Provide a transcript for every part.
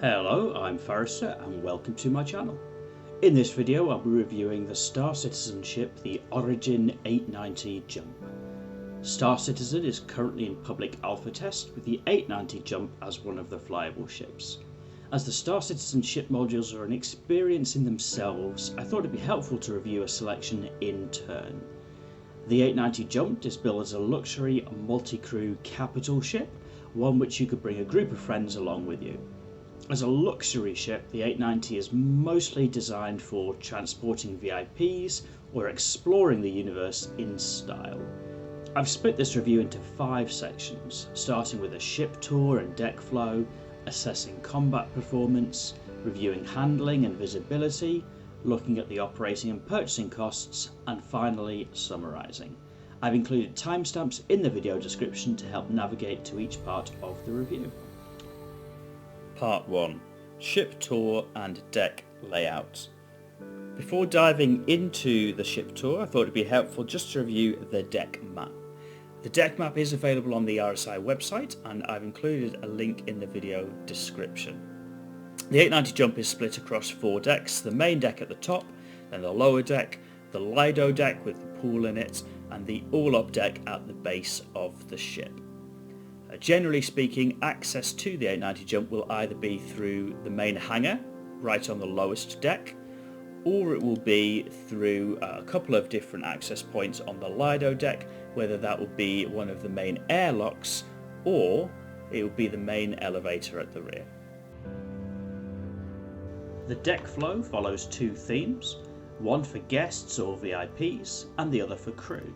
Hello, I'm Forrester and welcome to my channel. In this video I'll be reviewing the Star Citizen ship, the Origin 890 Jump. Star Citizen is currently in public alpha test with the 890 Jump as one of the flyable ships. As the Star Citizen ship modules are an experience in themselves, I thought it'd be helpful to review a selection in turn. The 890 Jump is billed as a luxury multi-crew capital ship, one which you could bring a group of friends along with you. As a luxury ship, the 890 is mostly designed for transporting VIPs or exploring the universe in style. I've split this review into 5 sections, starting with a ship tour and deck flow, assessing combat performance, reviewing handling and visibility, looking at the operating and purchasing costs, and finally summarising. I've included timestamps in the video description to help navigate to each part of the review. Part 1. Ship Tour and Deck Layout. Before diving into the ship tour, I thought it would be helpful just to review the deck map. The deck map is available on the RSI website and I've included a link in the video description. The 890 Jump is split across 4 decks, the main deck at the top, then the lower deck, the Lido deck with the pool in it, and the all-up deck at the base of the ship. Generally speaking, access to the 890 Jump will either be through the main hangar, right on the lowest deck, or it will be through a couple of different access points on the Lido deck, whether that will be one of the main airlocks, or it will be the main elevator at the rear. The deck flow follows 2 themes, one for guests or VIPs, and the other for crew.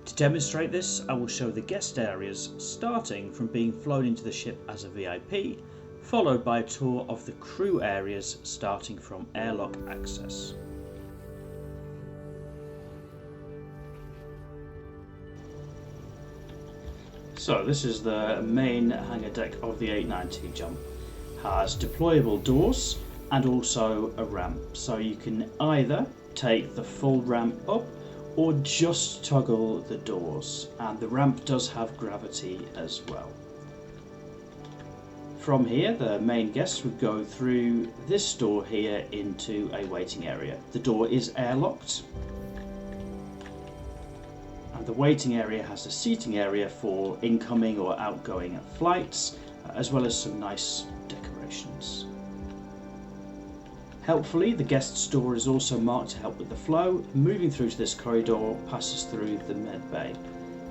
To demonstrate this, I will show the guest areas starting from being flown into the ship as a VIP, followed by a tour of the crew areas starting from airlock access. So this is the main hangar deck of the 890 Jump. It has deployable doors and also a ramp, so you can either take the full ramp up or just toggle the doors, and the ramp does have gravity as well. From here, the main guests would go through this door here into a waiting area. The door is airlocked, and the waiting area has a seating area for incoming or outgoing flights, as well as some nice decorations. Helpfully, the guest's door is also marked to help with the flow. Moving through to this corridor passes through the med bay.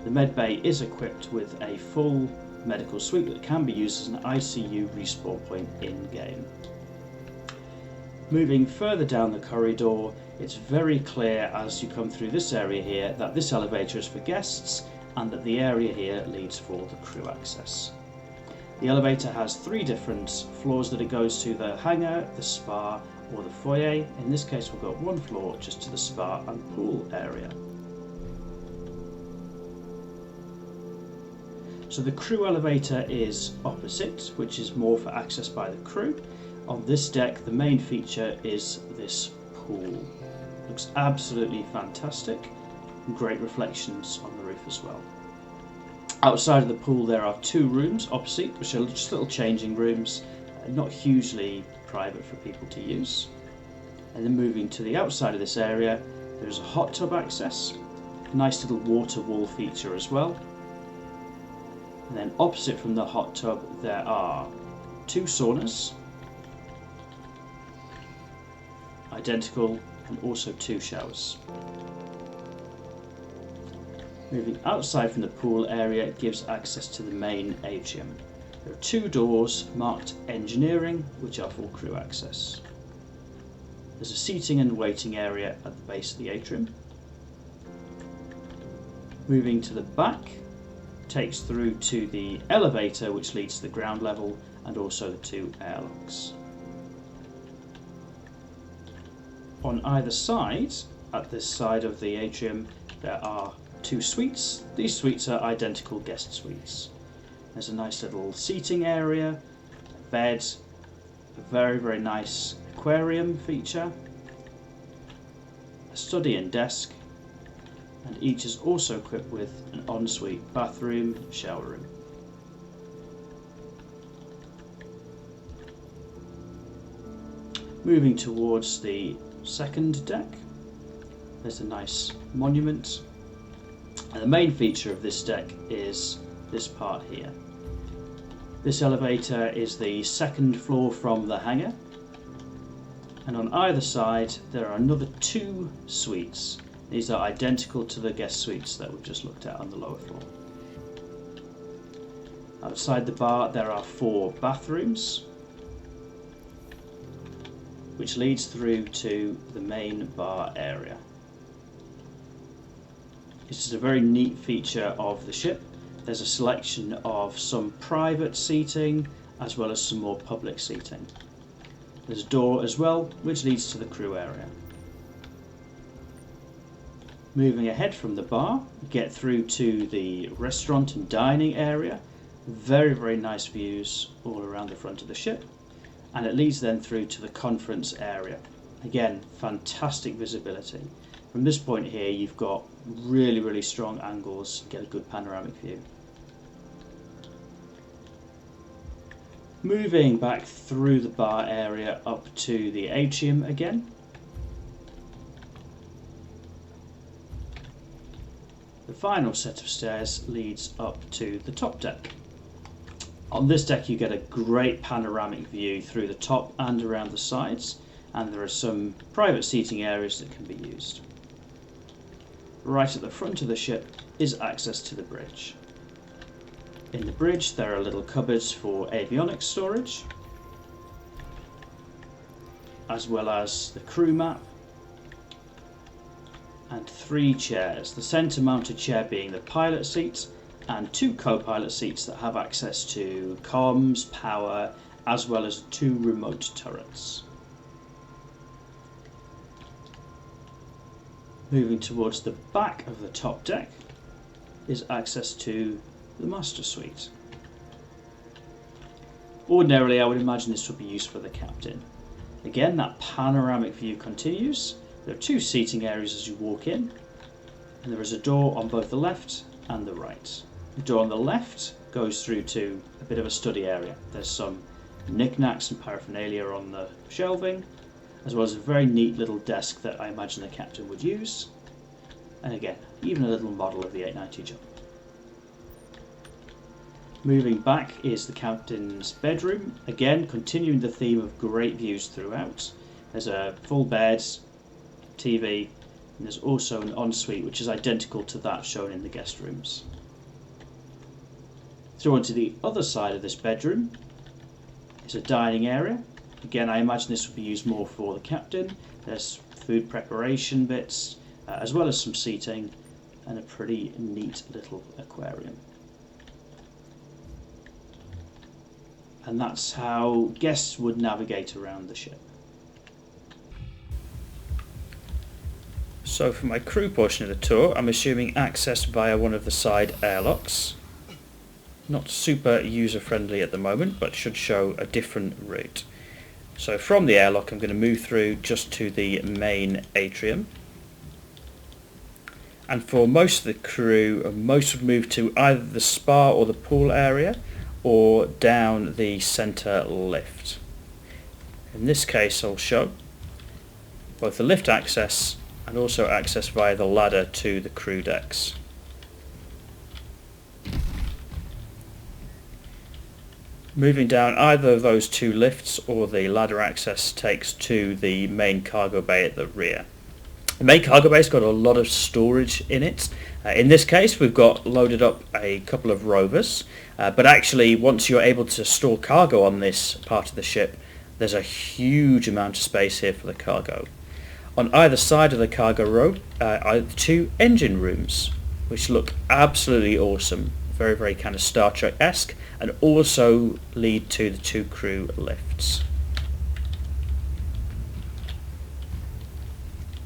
The med bay is equipped with a full medical suite that can be used as an ICU respawn point in-game. Moving further down the corridor, it's very clear as you come through this area here that this elevator is for guests and that the area here leads for the crew access. The elevator has 3 different floors that it goes to: the hangar, the spa, or the foyer. In this case we've got 1 floor just to the spa and pool area. So the crew elevator is opposite, which is more for access by the crew. On this deck the main feature is this pool. Looks absolutely fantastic, and great reflections on the roof as well. Outside of the pool there are 2 rooms opposite, which are just little changing rooms, not hugely private for people to use. And then moving to the outside of this area, there's a hot tub access, nice little water wall feature as well. And then opposite from the hot tub there are 2 saunas, identical, and also 2 showers. Moving outside from the pool area, it gives access to the main atrium. There are 2 doors marked engineering, which are for crew access. There's a seating and waiting area at the base of the atrium. Moving to the back takes through to the elevator, which leads to the ground level, and also the 2 airlocks. On either side, at this side of the atrium, there are 2 suites. These suites are identical guest suites. There's a nice little seating area, a bed, a very nice aquarium feature, a study and desk, and each is also equipped with an ensuite bathroom, shower room. Moving towards the second deck, there's a nice monument, and the main feature of this deck is this part here. This elevator is the second floor from the hangar, and on either side there are another 2 suites. These are identical to the guest suites that we've just looked at on the lower floor. Outside the bar there are 4 bathrooms, which leads through to the main bar area. This is a very neat feature of the ship. There's a selection of some private seating as well as some more public seating. There's a door as well which leads to the crew area. Moving ahead from the bar, you get through to the restaurant and dining area. Very nice views all around the front of the ship, and it leads then through to the conference area. Again, fantastic visibility. From this point here you've got really strong angles, get a good panoramic view. Moving back through the bar area up to the atrium again. The final set of stairs leads up to the top deck. On this deck you get a great panoramic view through the top and around the sides, and there are some private seating areas that can be used. Right at the front of the ship is access to the bridge. In the bridge there are little cupboards for avionics storage, as well as the crew map, and 3 chairs, the centre mounted chair being the pilot seat, and 2 co-pilot seats that have access to comms, power, as well as 2 remote turrets. Moving towards the back of the top deck is access to the master suite. Ordinarily I would imagine this would be used for the captain. Again, that panoramic view continues. There are 2 seating areas as you walk in, and there is a door on both the left and the right. The door on the left goes through to a bit of a study area. There's some knickknacks and paraphernalia on the shelving, as well as a very neat little desk that I imagine the captain would use, and again, even a little model of the 890 jump. Moving back is the captain's bedroom, again continuing the theme of great views throughout. There's a full bed, TV, and there's also an ensuite which is identical to that shown in the guest rooms. Through onto the other side of this bedroom is a dining area. Again, I imagine this would be used more for the captain. There's food preparation bits, as well as some seating, and a pretty neat little aquarium. And that's how guests would navigate around the ship. So for my crew portion of the tour, I'm assuming access via one of the side airlocks. Not super user friendly at the moment, but should show a different route. So from the airlock I'm going to move through just to the main atrium. And for most of the crew, most would move to either the spa or the pool area, or down the centre lift. In this case I'll show both the lift access and also access via the ladder to the crew decks. Moving down either of those 2 lifts or the ladder access takes to the main cargo bay at the rear. The main cargo bay's got a lot of storage in it. In this case we've got loaded up a couple of rovers, but actually once you're able to store cargo on this part of the ship, there's a huge amount of space here for the cargo. On either side of the cargo row are 2 engine rooms, which look absolutely awesome. Very kind of Star Trek-esque, and also lead to the 2 crew lifts.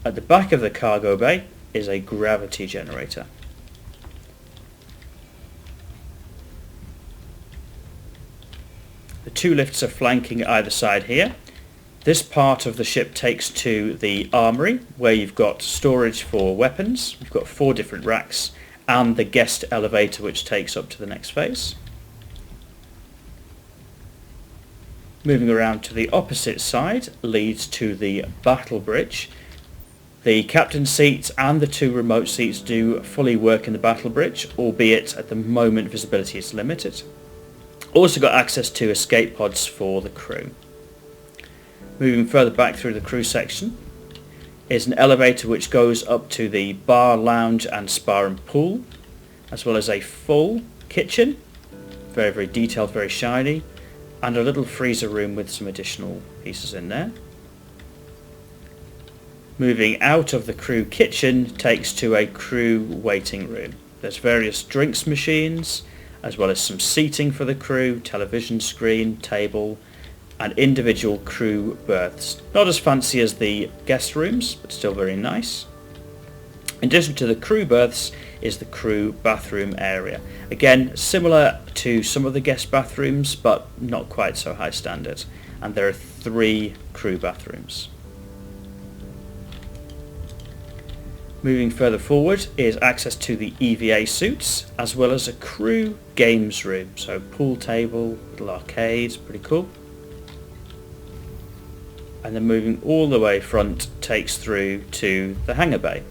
At the back of the cargo bay is a gravity generator. The 2 lifts are flanking either side here. This part of the ship takes to the armory, where you've got storage for weapons. You've got 4 different racks, and the guest elevator which takes up to the next phase. Moving around to the opposite side leads to the battle bridge. The captain's seats and the two remote seats do fully work in the battle bridge, albeit at the moment visibility is limited. Also got access to escape pods for the crew. Moving further back through the crew section is an elevator which goes up to the bar, lounge and spa and pool, as well as a full kitchen, very, very detailed, very shiny, and a little freezer room with some additional pieces in there. Moving out of the crew kitchen takes to a crew waiting room. There's various drinks machines, as well as some seating for the crew, television screen, table, and individual crew berths. Not as fancy as the guest rooms, but still very nice. In addition to the crew berths is the crew bathroom area. Again, similar to some of the guest bathrooms, but not quite so high standard. And there are 3 crew bathrooms. Moving further forward is access to the EVA suites, as well as a crew games room. So pool table, little arcade, pretty cool. And then moving all the way front takes through to the hangar bay.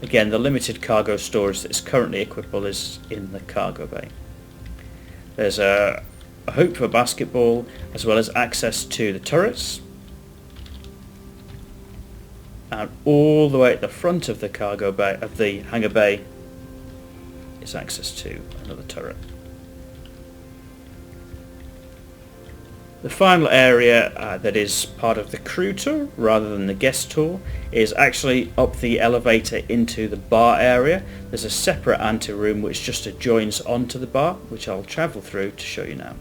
Again, the limited cargo storage that is currently equipable is in the cargo bay. There's a hoop for basketball, as well as access to the turrets. And all the way at the front of the cargo bay, of the hangar bay, is access to another turret. The final area that is part of the crew tour rather than the guest tour is actually up the elevator into the bar area. There's a separate anteroom which just adjoins onto the bar, which I'll travel through to show you now.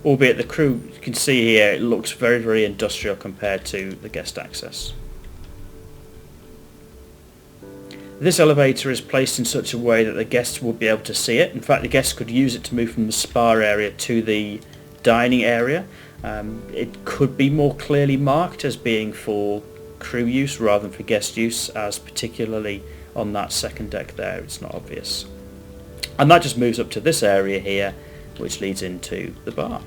Albeit the crew, you can see here, it looks very, very industrial compared to the guest access. This elevator is placed in such a way that the guests will be able to see it. In fact, the guests could use it to move from the spa area to the dining area. It could be more clearly marked as being for crew use rather than for guest use, as particularly on that second deck there, it's not obvious. And that just moves up to this area here, which leads into the bar.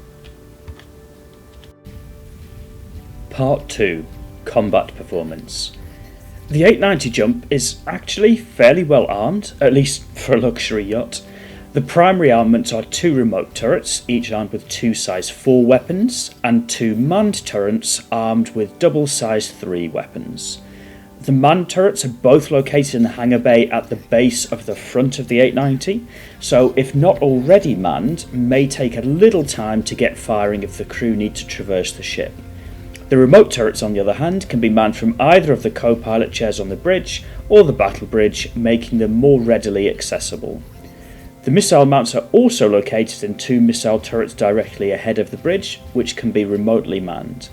Part 2. Combat Performance. The 890 jump is actually fairly well armed, at least for a luxury yacht. The primary armaments are 2 remote turrets, each armed with 2 size 4 weapons, and 2 manned turrets armed with double size 3 weapons. The manned turrets are both located in the hangar bay at the base of the front of the 890, so if not already manned, may take a little time to get firing if the crew need to traverse the ship. The remote turrets, on the other hand, can be manned from either of the co-pilot chairs on the bridge or the battle bridge, making them more readily accessible. The missile mounts are also located in 2 missile turrets directly ahead of the bridge, which can be remotely manned.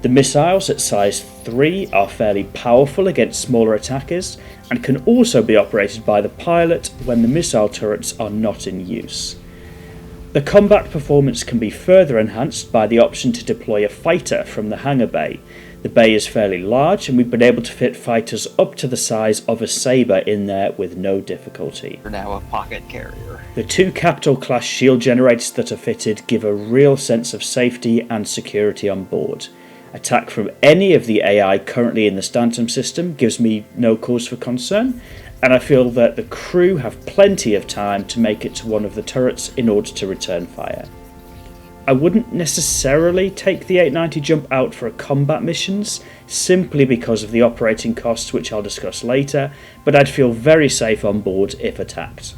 The missiles at size 3 are fairly powerful against smaller attackers and can also be operated by the pilot when the missile turrets are not in use. The combat performance can be further enhanced by the option to deploy a fighter from the hangar bay. The bay is fairly large and we've been able to fit fighters up to the size of a Sabre in there with no difficulty. We're now a pocket carrier. The 2 Capital class shield generators that are fitted give a real sense of safety and security on board. Attack from any of the AI currently in the Stanton system gives me no cause for concern, and I feel that the crew have plenty of time to make it to one of the turrets in order to return fire. I wouldn't necessarily take the 890 jump out for combat missions, simply because of the operating costs, which I'll discuss later, but I'd feel very safe on board if attacked.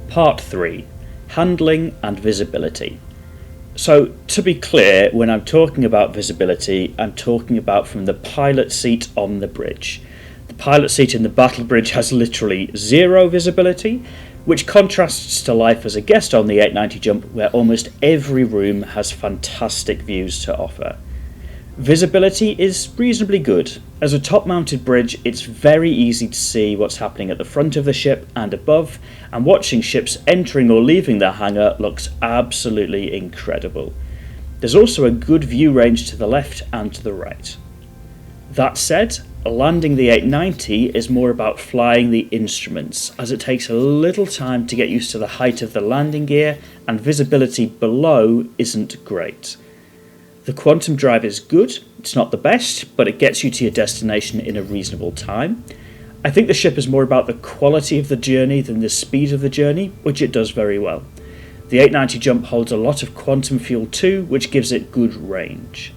Part 3. Handling and Visibility. So, to be clear, when I'm talking about visibility, I'm talking about from the pilot seat on the bridge. The pilot seat in the battle bridge has literally 0 visibility, which contrasts to life as a guest on the 890 jump, where almost every room has fantastic views to offer. Visibility is reasonably good. As a top-mounted bridge, it's very easy to see what's happening at the front of the ship and above, and watching ships entering or leaving the hangar looks absolutely incredible. There's also a good view range to the left and to the right. That said, landing the 890 is more about flying the instruments, as it takes a little time to get used to the height of the landing gear and visibility below isn't great. The quantum drive is good, it's not the best, but it gets you to your destination in a reasonable time. I think the ship is more about the quality of the journey than the speed of the journey, which it does very well. The 890 jump holds a lot of quantum fuel too, which gives it good range.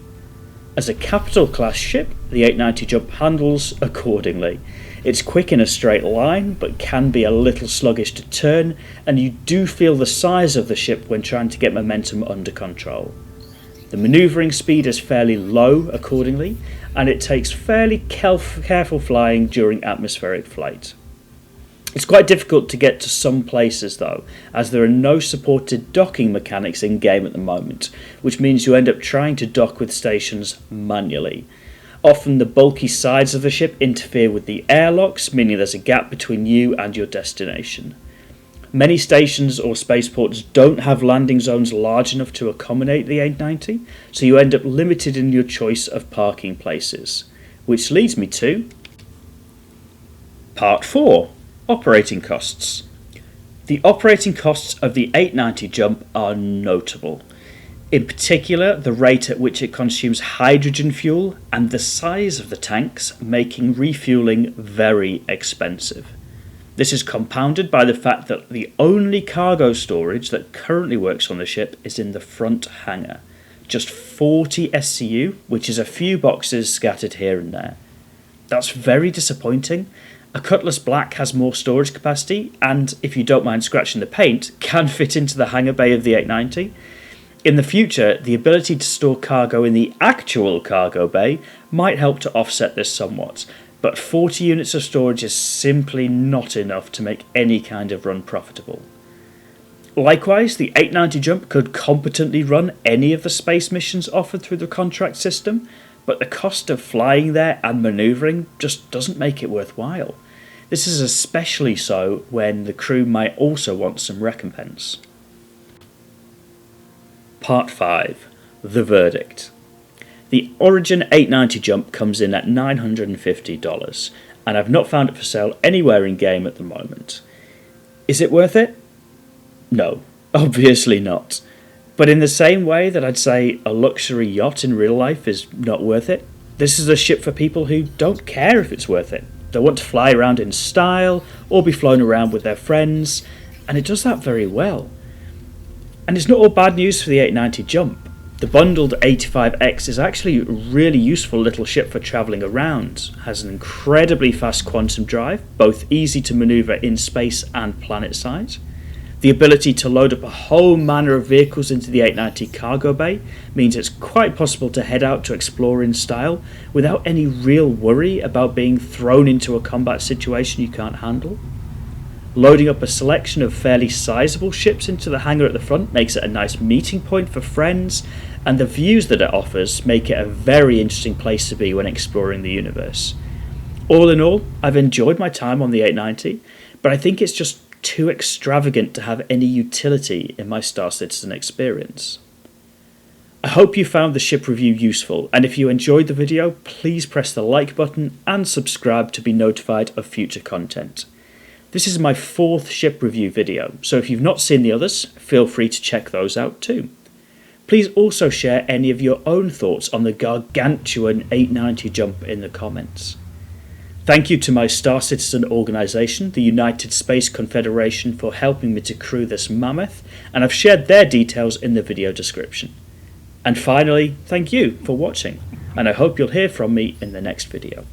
As a capital class ship, the 890 jump handles accordingly. It's quick in a straight line, but can be a little sluggish to turn, and you do feel the size of the ship when trying to get momentum under control. The manoeuvring speed is fairly low accordingly, and it takes fairly careful flying during atmospheric flight. It's quite difficult to get to some places though, as there are no supported docking mechanics in game at the moment, which means you end up trying to dock with stations manually. Often the bulky sides of the ship interfere with the airlocks, meaning there's a gap between you and your destination. Many stations or spaceports don't have landing zones large enough to accommodate the 890, so you end up limited in your choice of parking places. Which leads me to Part 4. Operating costs. The operating costs of the 890 jump are notable. In particular, the rate at which it consumes hydrogen fuel and the size of the tanks, making refueling very expensive. This is compounded by the fact that the only cargo storage that currently works on the ship is in the front hangar. Just 40 SCU, which is a few boxes scattered here and there. That's very disappointing. A Cutlass Black has more storage capacity and, if you don't mind scratching the paint, can fit into the hangar bay of the 890. In the future, the ability to store cargo in the actual cargo bay might help to offset this somewhat, but 40 units of storage is simply not enough to make any kind of run profitable. Likewise, the 890 jump could competently run any of the space missions offered through the contract system, but the cost of flying there and manoeuvring just doesn't make it worthwhile. This is especially so when the crew might also want some recompense. Part 5. The verdict. The Origin 890 jump comes in at $950, and I've not found it for sale anywhere in game at the moment. Is it worth it? No, obviously not. But in the same way that I'd say a luxury yacht in real life is not worth it, this is a ship for people who don't care if it's worth it. They want to fly around in style or be flown around with their friends, and it does that very well. And it's not all bad news for the 890 jump. The bundled 85X is actually a really useful little ship for travelling around, has an incredibly fast quantum drive, both easy to manoeuvre in space and planet side. The ability to load up a whole manner of vehicles into the 890 cargo bay means it's quite possible to head out to explore in style without any real worry about being thrown into a combat situation you can't handle. Loading up a selection of fairly sizable ships into the hangar at the front makes it a nice meeting point for friends, and the views that it offers make it a very interesting place to be when exploring the universe. All in all, I've enjoyed my time on the 890, but I think it's just too extravagant to have any utility in my Star Citizen experience. I hope you found the ship review useful, and if you enjoyed the video, please press the like button and subscribe to be notified of future content. This is my 4th ship review video, so if you've not seen the others, feel free to check those out too. Please also share any of your own thoughts on the gargantuan 890 jump in the comments. Thank you to my Star Citizen organisation, the United Space Confederation, for helping me to crew this mammoth, and I've shared their details in the video description. And finally, thank you for watching, and I hope you'll hear from me in the next video.